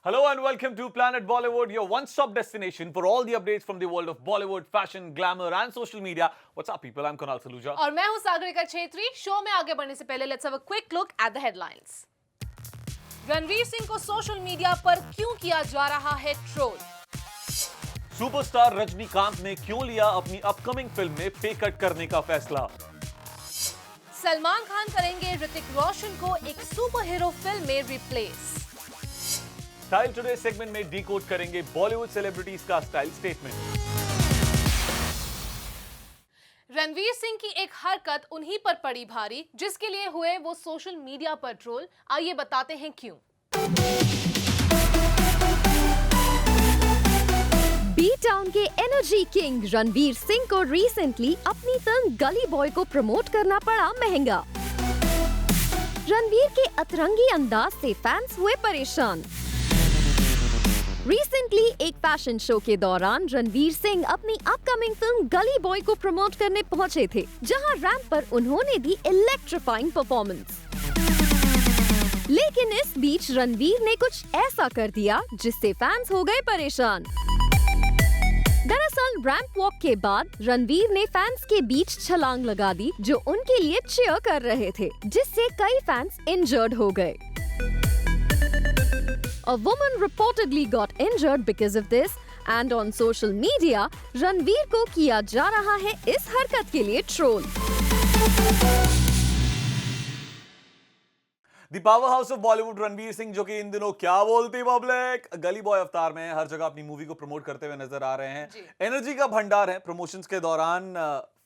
Hello and welcome to Planet Bollywood, your one-stop destination for all the updates from the world of Bollywood, fashion, glamour and social media. What's up people? I'm Kunal Saluja. और मैं हूं Sagarika Chhetri. Show में आगे बढ़ने से पहले let's have a quick look at the headlines. Ranveer Singh को social media पर क्यों किया जा रहा है ट्रोल? सुपरस्टार रजनीकांत ने क्यों लिया अपनी अपकमिंग फिल्म में पे कट करने का फैसला? सलमान खान करेंगे ऋतिक रोशन को एक सुपर हीरो फिल्म में रिप्लेस। स्टाइल टुडे सेगमेंट में डीकोड करेंगे बॉलीवुड सेलिब्रिटीज का स्टाइल स्टेटमेंट। रणवीर सिंह की एक हरकत उन्हीं पर पड़ी भारी जिसके लिए हुए वो सोशल मीडिया पर ट्रोल। आइए बताते हैं क्यों। बी टाउन के एनर्जी किंग रणवीर सिंह को रिसेंटली अपनी फिल्म गली बॉय को प्रमोट करना पड़ा महंगा। रणवीर के अतरंगी अंदाज से फैंस हुए परेशान। रिसेंटली एक फैशन शो के दौरान रणवीर सिंह अपनी अपकमिंग फिल्म गली बॉय को प्रमोट करने पहुंचे थे, जहां रैंप पर उन्होंने दी इलेक्ट्रीफाइंग परफॉर्मेंस। लेकिन इस बीच रणवीर ने कुछ ऐसा कर दिया जिससे फैंस हो गए परेशान। दरअसल रैंप वॉक के बाद रणवीर ने फैंस के बीच छलांग लगा दी जो उनके लिए चीयर कर रहे थे, जिससे कई फैंस इंजर्ड हो गए। A woman reportedly got injured because of this, and on social media, Ranveer को किया जा रहा है इस हरकत के लिए troll. The power house of Bollywood Ranveer Singh, जो कि इन दिनों क्या बोलती पब्लिक, गली बॉय अवतार में हर जगह अपनी मूवी को प्रमोट करते हुए नजर आ रहे हैं। एनर्जी का भंडार है। प्रमोशंस के दौरान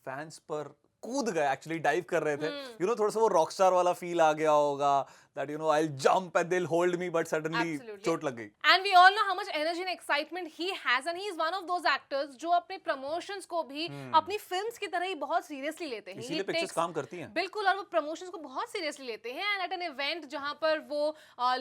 फैंस पर कूद गए, एक्चुअली डाइव कर रहे थे। थोड़ा सा वो रॉकस्टार वाला फील आ गया होगा, that I'll jump and they'll hold me, but suddenly चोट लग गई। And we all know how much energy and excitement he has, and he is one of those actors जो अपने प्रमोशंस को भी अपनी फिल्म्स की तरह ही बहुत सीरियसली लेते हैं। इसीलिए पिक्चर्स काम करती हैं। बिल्कुल, और वो प्रमोशंस को बहुत सीरियसली लेते हैं। एंड एट एन इवेंट जहां पर वो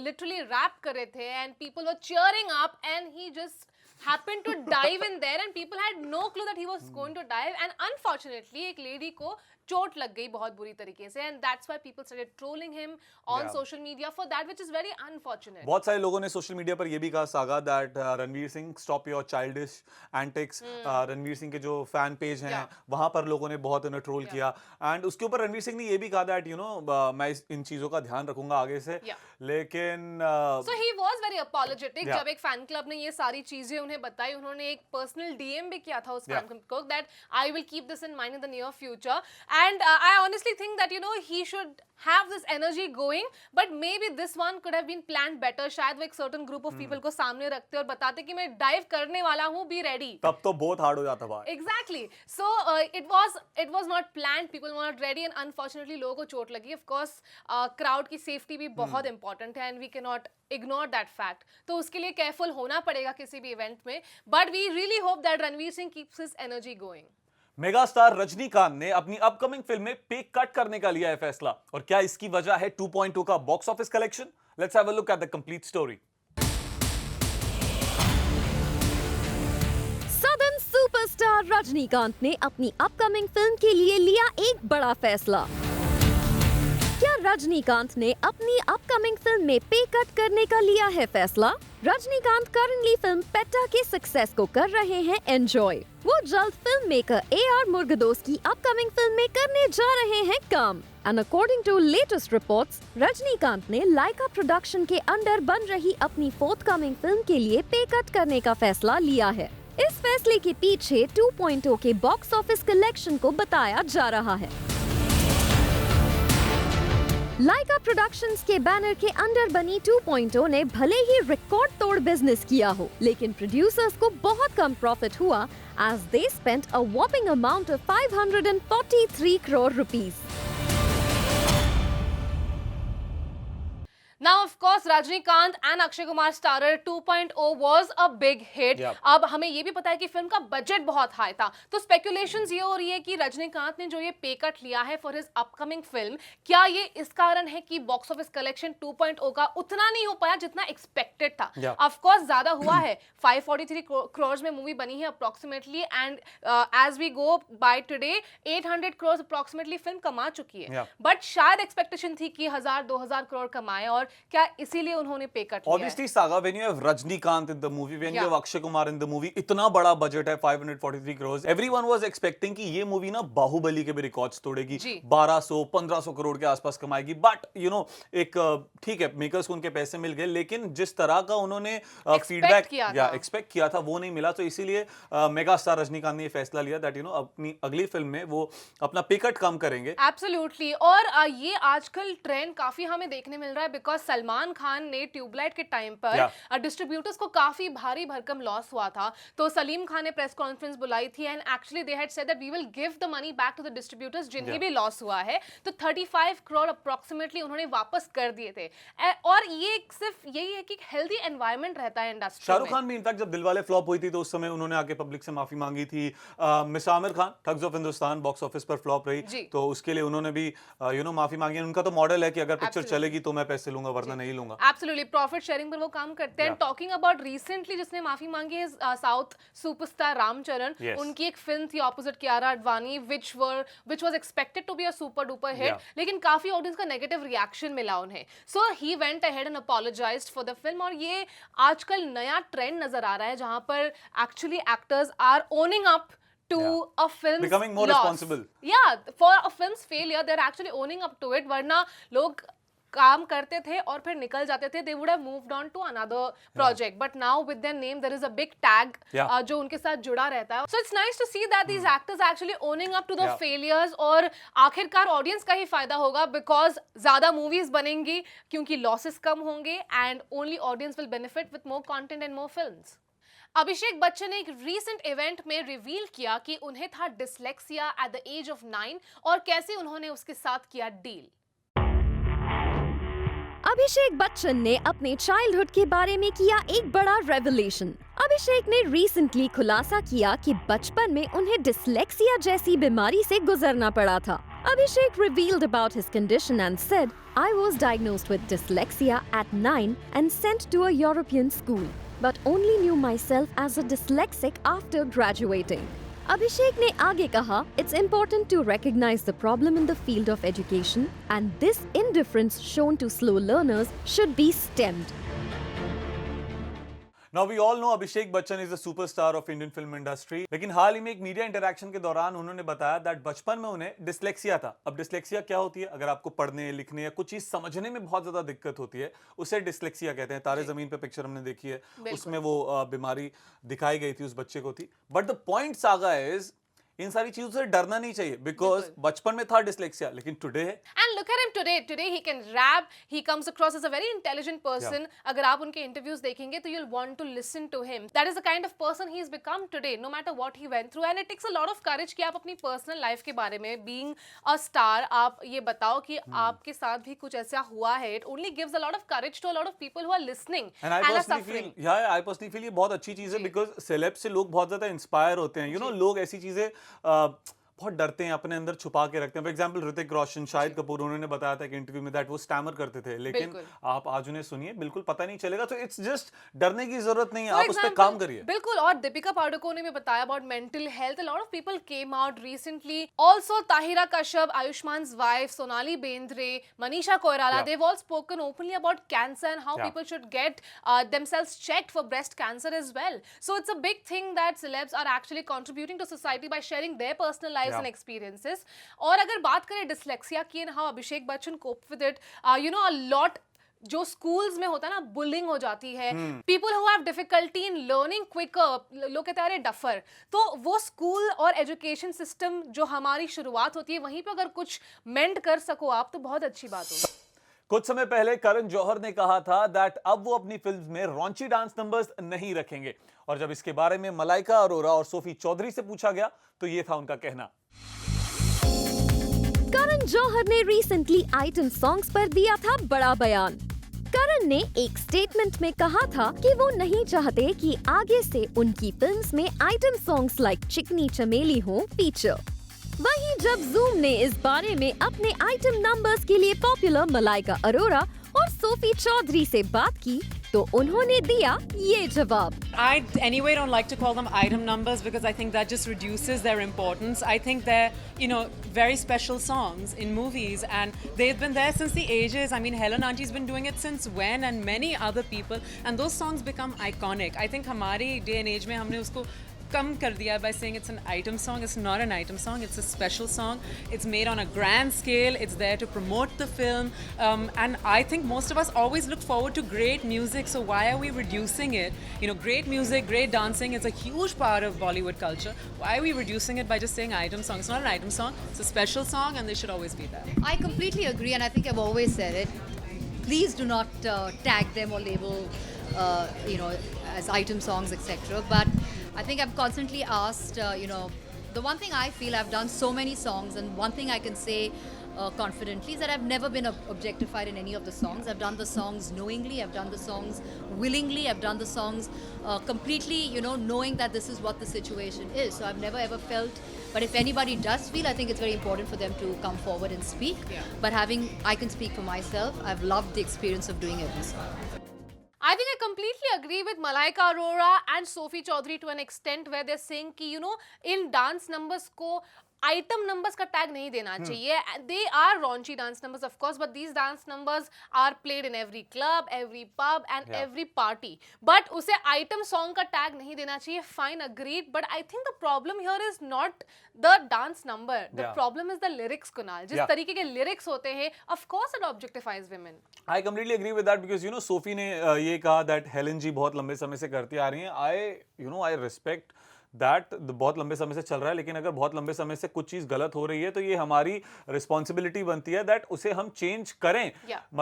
लिटरली रैप कर रहे थे and people were cheering up and he just happened to dive in there and people had no clue that he was going to dive, and unfortunately एक lady को चोट लग गई बहुत बुरी तरीके से, and that's why people started trolling him on social media for that, which is very unfortunate. बहुत सारे लोगों ने सोशल मीडिया पर ये भी कहा saga that Ranveer Singh stop your childish antics। Ranveer Singh के जो फैन पेज हैं वहां पर लोगों ने बहुत उन्हें ट्रोल किया, एंड उसके ऊपर रणवीर सिंह ने ये भी कहा that मैं इन चीजों का ध्यान रखूंगा आगे से। लेकिन so he was very apologetic जब एक फैन क्लब ने ये सारी चीजें उन्हें बताई। उन्होंने एक पर्सनल डीएम भी किया था उस फैन क्लब को that I will keep this in mind in the near future, and I honestly think that he should have this energy going, but maybe this one could have been planned better। शायद वो एक certain group of people को सामने रखते और बताते कि मैं डाइव करने वाला हूँ, be ready। तब तो बहुत हार्ड हो जाता भाई। Exactly, so it was not planned, people were not ready, and unfortunately लोगों को चोट लगी। Of course crowd की safety भी बहुत important है, and we cannot ignore that fact। तो उसके लिए careful होना पड़ेगा किसी भी event में, but we really hope that Ranveer Singh keeps his energy going। Mega star Rajinikanth ने अपनी अपकमिंग फिल्म में पे कट करने का लिया है फैसला, और क्या इसकी वजह है 2.2 का box office collection? Let's have a look at the complete story. सदन सुपरस्टार रजनीकांत ने अपनी अपकमिंग फिल्म के लिए लिया एक बड़ा फैसला। क्या रजनीकांत ने अपनी अपकमिंग फिल्म में पे कट करने का लिया है फैसला? रजनीकांत करंटली फिल्म पेट्टा के सक्सेस को कर रहे हैं एंजॉय। वो जल्द फिल्म मेकर AR मुर्गदोस की अपकमिंग फिल्म में करने जा रहे हैं काम। And according to latest reports, Rajinikanth ने लाइका प्रोडक्शन के अंडर बन रही अपनी फोर्थकमिंग फिल्म के लिए पे कट करने का फैसला लिया है। इस फैसले के पीछे 2.0 के बॉक्स ऑफिस कलेक्शन को बताया जा रहा है। लाइका प्रोडक्शंस के बैनर के अंडर बनी 2.0 ने भले ही रिकॉर्ड तोड़ बिजनेस किया हो, लेकिन प्रोड्यूसर्स को बहुत कम प्रॉफिट हुआ as they spent a whopping amount of 543 crore rupees. Now, of course, Rajnikant and Akshay Kumar starrer 2.0 was a big hit। अब हमें ये भी पता है कि फिल्म का बजट बहुत हाई था, तो स्पेकुलेशंस ये हो रही है कि रजनीकांत ने जो ये पे कट लिया है फॉर हिज अपकमिंग फिल्म, क्या ये इस कारण है कि बॉक्स ऑफिस कलेक्शन 2.0 का उतना नहीं हो पाया जितना एक्सपेक्टेड था। ऑफ कोर्स ज्यादा हुआ है, 543 करोड़ में मूवी बनी है approximately, and as we go by today 800 crore approximately film कमा चुकी है। बट शायद एक्सपेक्टेशन थी कि 1000-2000 करोड़ कमाए, और क्या इसीलिए इसीलिए उन्होंने पे कट लिया है। Obviously, Saga, when you have Rajnikant in the movie, when you Yeah. have Akshay Kumar in the movie, इतना बड़ा बजट है 543 crores. Everyone was expecting कि ये मूवी ना बाहुबली के भी रिकॉर्ड्स तोड़ेगी, जी। 1200-1500 करोड़ के आसपास कमाएगी. बट यू नो एक ठीक है, मेकर्स को उनके पैसे मिल गए, लेकिन जिस तरह का उन्होंने फीडबैक किया या था। एक्सपेक्ट किया था वो नहीं मिला. तो इसीलिए मेगा स्टार रजनीकांत ने ये फैसला लिया दैट यू नो अपनी अगली फिल्म में वो अपना पे कट कम करेंगे. एब्सोल्युटली. और ये आजकल ट्रेंड काफी हमें देखने मिल रहा है बिकॉज सलमान खान ने ट्यूबलाइट के टाइम पर डिस्ट्रीब्यूटर्स को काफी भारी भरकम लॉस हुआ था. तो सलीम खान ने प्रेस कॉन्फ्रेंस बुलाई थी and actually they had said that we will give the money back to the distributors जिन्हें भी लॉस हुआ है. तो 35 करोड़ अप्रोक्सीमेटली उन्होंने वापस कर दिए थे. और ये सिर्फ यही है कि हेल्दी एनवायरनमेंट रहता है इंडस्ट्री. शाहरुख खान भी इनफैक्ट जब दिलवाले फ्लॉप हुई थी तो उस समय उन्होंने आके पब्लिक से माफी मांगी थी. Miss Aamir Khan thugs of Hindustan box office पर फ्लॉप रही तो उसके लिए उन्होंने भी यू नो माफी मांगी. उनका तो मॉडल है कि अगर पिक्चर चलेगी तो मैं पैसे लूंगा वरना नहीं लूंगा. एब्सोल्युटली. प्रॉफिट शेयरिंग पर वो काम करते हैं. टॉकिंग अबाउट रिसेंटली जिसने माफी मांगी है साउथ सुपरस्टार रामचरण. उनकी एक फिल्म थी opposite Kiara Advani which was expected to be a super duper hit, लेकिन काफी ऑडियंस का नेगेटिव रिएक्शन मिला उन्हें. So he went ahead and apologised for the film. और ये आजकल नया ट्रेंड नजर आ रहा है जहां पर actually actors are owning up to a film's becoming more loss. responsible. Yeah, for a film's failure they're actually owning up to it. वरना लोग काम करते थे और फिर निकल जाते थे. They would have moved on to another project. But now with their name there is a big tag जो उनके साथ जुड़ा रहता है. So it's nice to see that these actors are actually owning up to the failures. और आखिरकार audience का ही फायदा होगा because ज्यादा मूवीज बनेंगी क्योंकि लॉसेस कम होंगे and only audience will benefit with more content and more films. Abhishek Bachchan ने एक रीसेंट इवेंट में रिवील किया कि उन्हें था dyslexia at the age of 9 और कैसे उन्होंने उसके साथ किया डील. अभिषेक बच्चन ने अपने चाइल्डहुड के बारे में किया एक बड़ा रेवलेशन. अभिषेक ने रिसेंटली खुलासा किया कि बचपन में उन्हें डिसलेक्सिया जैसी बीमारी से गुजरना पड़ा था. Abhishek revealed about his condition and said, I was diagnosed with dyslexia at 9 and sent to a European school, but only knew myself as a dyslexic after graduating. Abhishek ने आगे कहा, it's important to recognize the problem in the field of education and this indifference shown to slow learners should be stemmed. Now we all know Abhishek Bachchan is a superstar of Indian film industry. लेकिन हाल ही में एक media interaction के दौरान उन्होंने बताया that बचपन में उन्हें डिसलेक्सिया था. अब डिसलेक्सिया क्या होती है? अगर आपको पढ़ने लिखने या कुछ चीज समझने में बहुत ज्यादा दिक्कत होती है उसे डिसलेक्सिया कहते हैं. तारे जमीन पे पिक्चर हमने देखी है, उसमें वो बीमारी दिखाई गई थी, उस बच्चे को थी. But the point saga is in सारी चीजों से डरना नहीं चाहिए बिकॉज बचपन में था डिसलेक्सिया लेकिन टुडे है. And look at him today he can rap, he comes across as a very intelligent person. अगर आप उनके इंटरव्यूज देखेंगे तो you will want to listen to him. That is the kind of person he is become today no matter what he went through. And it takes a lot of courage कि आप अपनी personal life के बारे में being a star आप ये बताओ कि आपके साथ भी कुछ ऐसा हुआ है. It only gives a lot of courage to a lot of people who are listening and are suffering. I personally feel ये बहुत अच्छी चीज है बिकॉज सेलेब से लोग बहुत ज्यादा इंस्पायर होते हैं. यू नो लोग ऐसी चीजें बहुत डरते हैं, अपने अंदर छुपा के रखते हैं. फॉर एग्जांपल ऋतिक रोशन, शाहिद कपूर, उन्होंने बताया था एक इंटरव्यू में दैट वो स्टैमर करते थे लेकिन आप आज उन्हें सुनिए बिल्कुल पता नहीं चलेगा. तो इट्स जस्ट डरने की जरूरत नहीं है, आप उस पर काम करिए. बिल्कुल. और दीपिका पादुकोण ने भी बताया about mental health. A lot of people came out recently. Also Tahira Kashyap, Ayushmann's wife, Sonali Bendre, Manisha Koirala, they've all spoken openly about cancer and how people should get themselves checked for breast cancer as well. So it's a big thing that celebs are actually contributing to society by sharing their personal lives and experiences. और अगर बात करें dyslexia की and how Abhishek Bachchan cope with it, you know a lot जो schools में होता है ना, बुलिंग हो जाती है. People who have difficulty in learning quicker, लोग कहते हैं डफर. तो वो स्कूल और एजुकेशन सिस्टम जो हमारी शुरुआत होती है वहीं पे अगर कुछ मेंड कर सको आप तो बहुत अच्छी बात होगी. कुछ समय पहले करण जौहर ने कहा था दैट अब वो अपनी फिल्म में रॉन्ची डांस नंबर्स नहीं रखेंगे. और जब इसके बारे में मलाइका अरोरा और सोफी चौधरी से पूछा गया तो ये था उनका कहना. करण जौहर ने रिसेंटली आइटम सॉन्ग्स पर दिया था बड़ा बयान. करण ने एक स्टेटमेंट में कहा था कि वो नहीं चाहते कि आगे से उनकी फिल्म्स में आइटम सॉन्ग्स लाइक चिकनी चमेली हो फीचर. वहीं जब जूम ने इस बारे में अपने आइटम नंबर्स के लिए पॉपुलर मलाइका अरोरा और सोफी चौधरी से बात की तो उन्होंने दिया ये जवाब। I anyway don't like to call them item numbers because I think that just reduces their importance. I think they're, you know, very special songs in movies and they've been there since the ages. I mean, Helen Auntie's been doing it since when and many other people and those songs become iconic. I think हमारे day and age में हमने उसको कम कर दिया by saying it's an item song. It's not an item song. It's a special song. It's made on a grand scale. It's there to promote the film. And I think most of us always look forward to great music. So why are we reducing it? You know, great music, great dancing is a huge part of Bollywood culture. Why are we reducing it by just saying item song? It's not an item song. It's a special song and they should always be there. I completely agree, and I think I've always said it. Please do not tag them or label, as item songs, etc. But I think I'm constantly asked, the one thing I feel, I've done so many songs, and one thing I can say confidently is that I've never been objectified in any of the songs. I've done the songs knowingly, I've done the songs willingly, I've done the songs completely, knowing that this is what the situation is. So I've never ever felt, but if anybody does feel, I think it's very important for them to come forward and speak. Yeah. But I can speak for myself, I've loved the experience of doing every song. I think I completely agree with Malaika Arora and Sophie Chaudhary to an extent where they're saying कि in dance numbers को item numbers का tag नहीं देना चाहिए. They are raunchy dance numbers of course, but these dance numbers are played in every club, every pub and every party. But उसे item song का tag नहीं देना चाहिए. Fine, agreed. But I think the problem here is not the dance number, the problem is the lyrics. Kunal, जिस तरीके के lyrics होते हैं, of course it ऑब्जेक्टिफाइज women. I completely agree with that because Sophie ने ये कहा दैट हेलन जी बहुत लंबे समय से करती आ रही हैं. आई रिस्पेक्ट दैट बहुत लंबे समय से चल रहा है, लेकिन अगर बहुत लंबे समय से कुछ चीज गलत हो रही है तो ये हमारी रिस्पॉन्सिबिलिटी बनती है दैट उसे हम चेंज करें.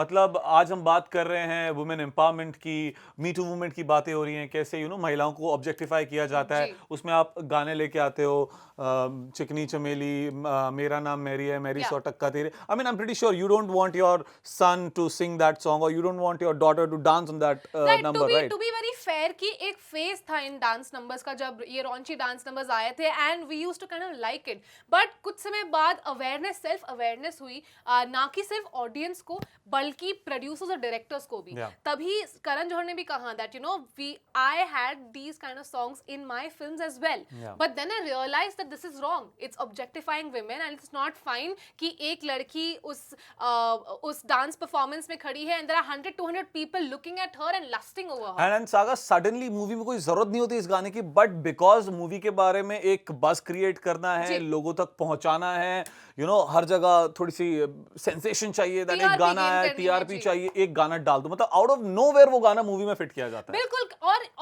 मतलब आज हम बात कर रहे हैं वुमेन एम्पावरमेंट की, मी टू मूवमेंट की बातें हो रही हैं, कैसे महिलाओं को ऑब्जेक्टिफाई किया जाता है. उसमें आप गाने लेके आते हो, चिकनी चमेली, मेरा नाम मैरी है, मैरी 100 टक्का तेरे. I mean I am pretty sure you don't want your son to sing that song और you don't want your daughter to dance on that number, right? To be very fair कि एक phase था इन dance numbers का जब ये raunchy dance numbers आए थे and we used to kind of like it. But कुछ समय बाद अवेयरनेस, सेल्फ अवेयरनेस हुई, ना कि सिर्फ ऑडियंस को बल्कि प्रोड्यूसर्स और डायरेक्टर्स को भी. तभी करण जौहर ने भी कहा that I had these kind of songs in my films as well, but then I realised that this is wrong. It's objectifying women and it's not fine कि एक लड़की उस डांस परफॉर्मेंस में खड़ी है and there are 100-200 people looking at her and lusting over her. And सागा suddenly movie में कोई जरूरत नहीं होती इस गाने की, बट बिकॉज मूवी के बारे में एक बज़ क्रिएट करना है, लोगों तक पहुंचाना है, हर जगह थोड़ी सी सेंसेशन चाहिए, दैट एक गाना है, टीआरपी चाहिए, एक गाना डाल दो, मतलब आउट ऑफ नोवेयर वो गाना मूवी में फिट किया जाता है. बिल्कुल.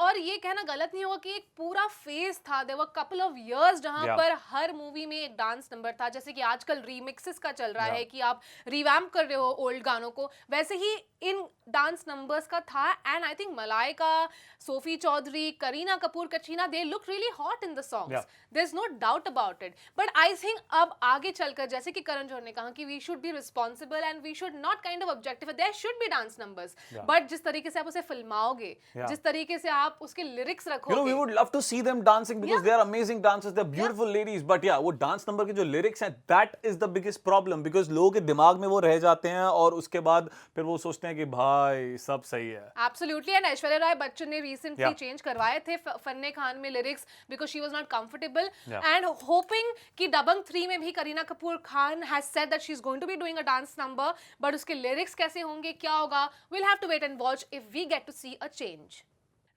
और ये कहना गलत नहीं होगा कि एक पूरा फेज था, there were couple of years जहां पर हर मूवी में एक डांस नंबर था. जैसे कि आजकल रीमिक्सेस का चल रहा है कि आप रिवैम्प कर रहे हो ओल्ड गानों को, वैसे ही इन डांस नंबर्स का था. And I think Malaika, Sophie Chaudhary, Kareena Kapoor, Katrina, they look really hot in the songs, there is no doubt about it. But I think अब आगे चलकर, जैसे कि करण जौहर ने कहा कि we should be responsible and we should not kind of objectify, there should be dance numbers, but जिस तरीके से आप उसे फिल्माओगे, जिस तरीके से आप उसके लिरिक्स रखोगे, we would love to see them dancing because they are amazing dancers, they're beautiful ladies, but वो डांस नंबर के जो लिरिक्स हैं, that is the biggest problem because लोगों के दिमाग में वो रह जाते हैं और उसके बाद फिर वो सोचते हैं कि भाई सब सही है. Absolutely. And ऐश्वर्या राय बच्चन ने recently चेंज करवाए थे फन्ने खान में lyrics because she was not comfortable and hoping कि दबंग 3 में भी Kareena Kapoor Khan has said that she's going to be doing a dance number, but उसके लिरिक्स कैसे होंगे, क्या होगा, we'll have to wait and watch if we get to see a change.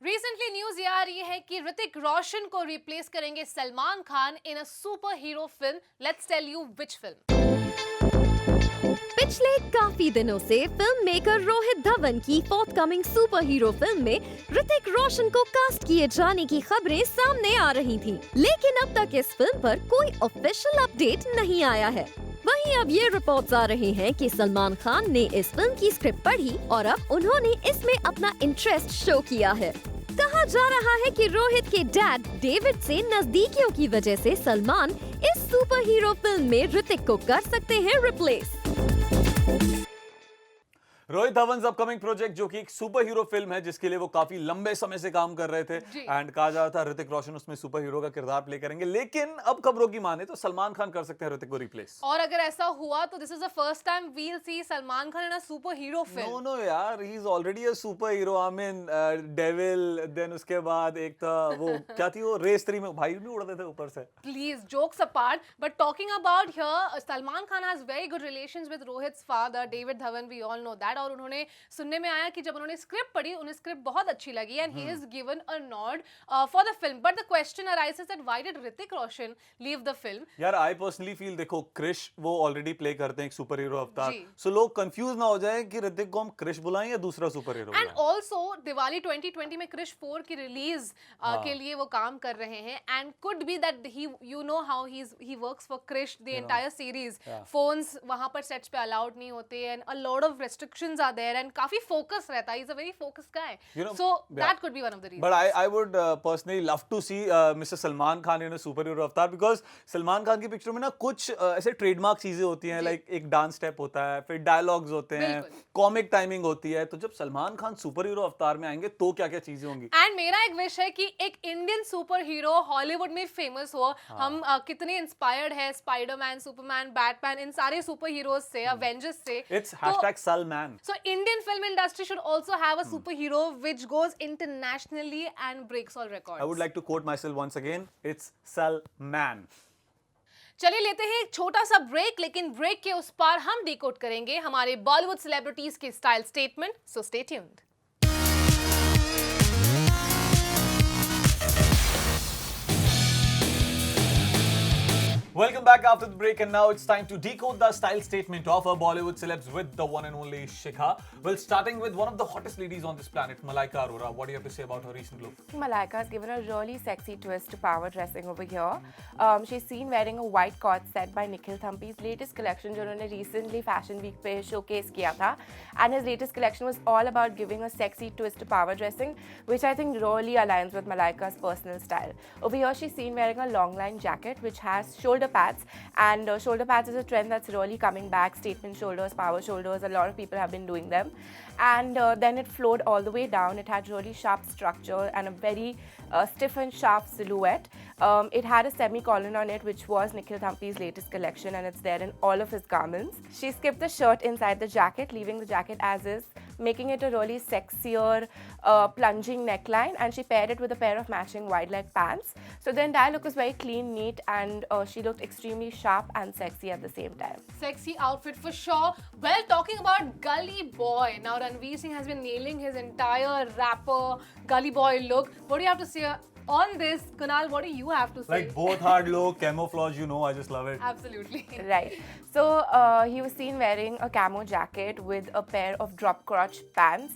Recently news ये आ रही है कि ऋतिक रोशन को रिप्लेस करेंगे Salman Khan in a super hero film. Let's tell you which film. पिछले काफी दिनों से फिल्म मेकर रोहित धवन की फोर्थकमिंग सुपर हीरो फिल्म में ऋतिक रोशन को कास्ट किए जाने की खबरें सामने आ रही थीं, लेकिन अब तक इस फिल्म पर कोई ऑफिशियल अपडेट नहीं आया है. वहीं अब ये रिपोर्ट्स आ रहे हैं कि सलमान खान ने इस फिल्म की स्क्रिप्ट पढ़ी और अब उन्होंने इसमें अपना इंटरेस्ट शो किया है. कहा जा रहा है कि रोहित के डैड डेविड से नजदीकियों की वजह से सलमान इस सुपर हीरो फिल्म में ऋतिक को कर सकते हैं replace. Rohit Dhawan upcoming project जो कि एक सुपर हीरो फिल्म है जिसके लिए वो काफी लंबे समय से काम कर रहे थे एंड कहा जा रहा था ऋतिक रोशन उसमें सुपर हीरो का किरदार प्ले करेंगे, लेकिन अब खबरों की माने तो सलमान खान कर सकते हैं ऋतिक को रिप्लेस। और अगर ऐसा हुआ तो this is the first time we will see Salman Khan in a super hero film. No यार, he is already a super hero. I mean devil, then उसके बाद एक था वो क्या थी वो रेस 3 में भाई नहीं उड़ते थे ऊपर से। Please, jokes apart, but talking about here, Salman Khan has very good relations with Rohit's father, David Dhawan. We all know that. और उन्होंने सुनने में आया कि जब उन्होंने स्क्रिप्ट पढ़ी, उन्हें स्क्रिप्ट बहुत अच्छी लगी, and he is given a nod for the film. But the question arises that why did Hrithik Roshan leave the film? यार आई पर्सनली फील, देखो क्रिश वो ऑलरेडी प्ले करते हैं एक सुपर हीरो अवतार, जी। सो लोग कंफ्यूज ना हो जाए कि ऋतिक को हम क्रिश बुलाएं या दूसरा super hero and also Diwali 2020 में क्रिश 4 की रिलीज के लिए वो काम कर रहे हैं, and could be that he you know how he works for Krrish the entire series. Phones वहां पर सेट्स पे अलाउड नहीं होते and a lot of restrictions are there and काफी फोकस रहता है, he is a very focused guy, so that could be one of the reasons. But I would personally love to see mister Salman Khan in a super hero avatar, because Salman Khan की picture में ना कुछ ऐसे trademark चीजें होती हैं, लाइक एक dance step होता है, फिर डायलॉग्स होते हैं, कॉमिक टाइमिंग होती है, तो जब सलमान खान सुपर हीरो अवतार में आएंगे तो क्या क्या चीजें होंगी। एंड मेरा एक विश है कि एक इंडियन सुपर हीरो हॉलीवुड में फेमस हो। हम कितने इंस्पायर्ड है स्पाइडरमैन, सुपरमैन, बैटमैन, इन सारे सुपर हीरोज से, एवेंजर्स से। It's #Salman. So Indian film industry should also have a superhero which goes internationally and breaks all records. I would like to quote myself once again. It's Salman. चलिए लेते हैं एक छोटा सा break, लेकिन break के उस पार हम डिकोड करेंगे हमारे बॉलीवुड सेलिब्रिटीज के style statement, so stay tuned. Welcome back after the break, and now it's time to decode the style statement of our Bollywood celebs with the one and only Shikha. Well, starting with one of the hottest ladies on this planet, Malaika Arora. What do you have to say about her recent look? Malaika has given a really sexy twist to power dressing over here. She's seen wearing a white cord set by Nikhil Thampi's latest collection, जो उन्होंने recently Fashion Week पे showcase किया था. And his latest collection was all about giving a sexy twist to power dressing, which I think really aligns with Malaika's personal style. Over here, she's seen wearing a long line jacket, which has shoulder pads, and shoulder pads is a trend that's really coming back. Statement shoulders, power shoulders, a lot of people have been doing them. And then it flowed all the way down. It had really sharp structure and a very stiff and sharp silhouette. It had a semi-collar on it, which was Nikhil Thampi's latest collection, and it's there in all of his garments. She skipped the shirt inside the jacket, leaving the jacket as is, making it a really sexier plunging neckline, and she paired it with a pair of matching wide leg pants. So the entire look was very clean, neat, and she looked extremely sharp and sexy at the same time. Sexy outfit for sure. Well, talking about Gully Boy, now Ranveer Singh has been nailing his entire rapper Gully Boy look. What do you have to say on this? Kunal, what do you have to say? Like both hard look, camouflage, you know, I just love it. Absolutely. Right. So he was seen wearing a camo jacket with a pair of drop crotch pants,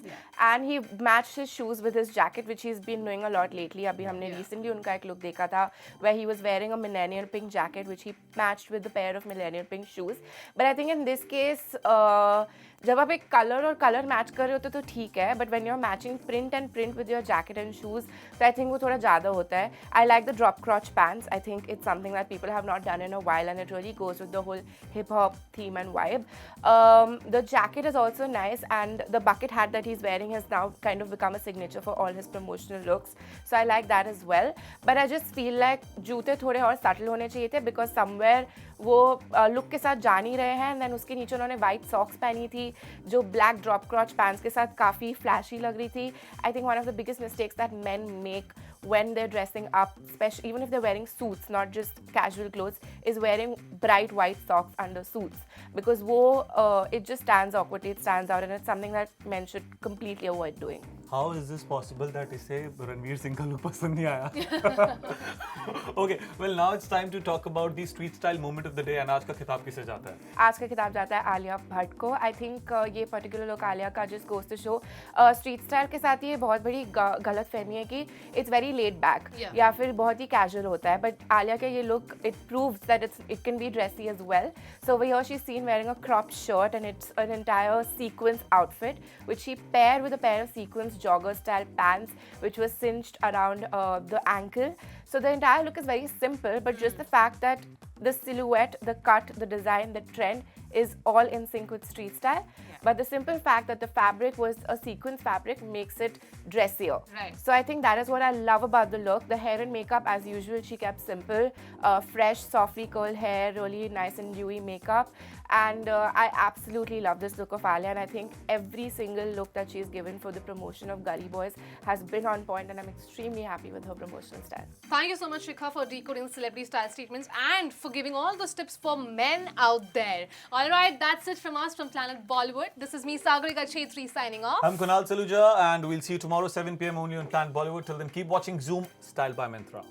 and he matched his shoes with his jacket, which he's been doing a lot lately. अभी हमने recently उनका एक look देखा था where he was wearing a millennial pink jacket, which he matched with the pair of millennial pink shoes. But I think in this case, जब आप एक colour और कलर मैच कर रहे होते तो ठीक है, but when you are matching print and print with your jacket and shoes, तो आई थिंक वो थोड़ा ज़्यादा होता है. I like the drop crotch pants. I think it's something that people have not done in a while, and it really goes with the whole hip hop theme and vibe. The jacket is also nice, and the bucket hat that he's wearing has now kind of become a signature for all his promotional looks. So I like that as well. But I just feel like जूते थोड़े और subtle होने चाहिए थे, because somewhere वो look के साथ जा नहीं रहे हैं. एंड देन उसके नीचे उन्होंने वाइट सॉक्स पहनी थी जो ब्लैक ड्रॉप क्रॉच पैंट्स के साथ काफ़ी फ्लैशी लग रही थी. I think one of the biggest mistakes that main make when they're dressing up, especially even if they're wearing suits, not just casual clothes, is wearing bright white socks under suits, because it just stands awkwardly, it stands out, and it's something that men should completely avoid doing. How is this possible that इसे रणवीर सिंह का look पसंद नहीं आया? Okay, well now it's time to talk about the street style moment of the day, and आज का खिताब किसे जाता है? आज का खिताब जाता है आलिया भट्ट को. आई थिंक ये पर्टिकुलर लुक आलिया का just goes to show street style के साथ ये बहुत बड़ी गलत फहमी है कि इट्स वेरी लेड बैक या फिर बहुत ही कैजुअल होता है. बट आलिया का ये look, it proves that it can be dressy as well. So over here she's seen wearing a crop shirt, and it's an entire sequence outfit which she paired with a pair of sequence jogger style pants which was cinched around the ankle. So the entire look is very simple, but just the fact that the silhouette, the cut, the design, the trend is all in sync with street style. But the simple fact that the fabric was a sequence fabric makes it dressier. Right. So I think that is what I love about the look. The hair and makeup, as usual, she kept simple, fresh, softly curled hair, really nice and dewy makeup. And I absolutely love this look of Alia, and I think every single look that she's given for the promotion of Gully Boys has been on point, and I'm extremely happy with her promotional style. Thank you so much, Shikha, for decoding the celebrity style statements and for giving all those tips for men out there. All right, that's it from us from Planet Bollywood. This is me, Sagarika Chetri, signing off. I'm Kunal Saluja, and we'll see you tomorrow 7 p.m. only on Planet Bollywood. Till then, keep watching Zoom, styled by Mantra.